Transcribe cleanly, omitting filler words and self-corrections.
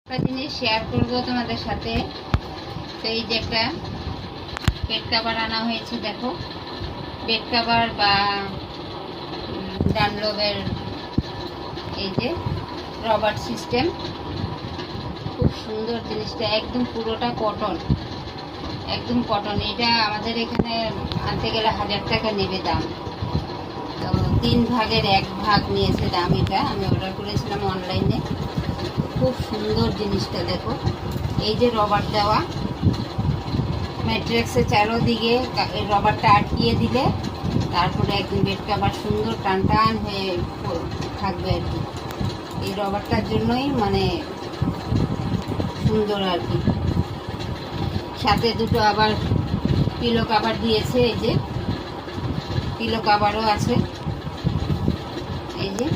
একটা জিনিস শেয়ার করব তোমাদের সাথে। তো এই যে একটা বেড কভার আনা হয়েছে, দেখো বেড কভার বা ডানলবের এই যে রবার সিস্টেম, খুব সুন্দর জিনিসটা, একদম পুরোটা কটন, একদম কটন। এটা আমাদের এখানে আনতে গেলে 1000 টাকা নেবে দাম। তো 3 ভাগের 1 ভাগ নিয়েছে দাম। এটা আমি অর্ডার করেছিলাম অনলাইনে। খুব সুন্দর জিনিসটা, দেখো এই যে রবার দেওয়া, ম্যাট্রেক্সের চারোদিকে এই রবারটা আটকিয়ে দিলে তারপরে একদম বেড কভার সুন্দর টান টান হয়ে থাকবে আর কি। এই রবারটার জন্যই মানে সুন্দর আর কি। সাথে দুটো আবার পিলো কভার দিয়েছে, এই যে পিলো কভারও আছে, এই যে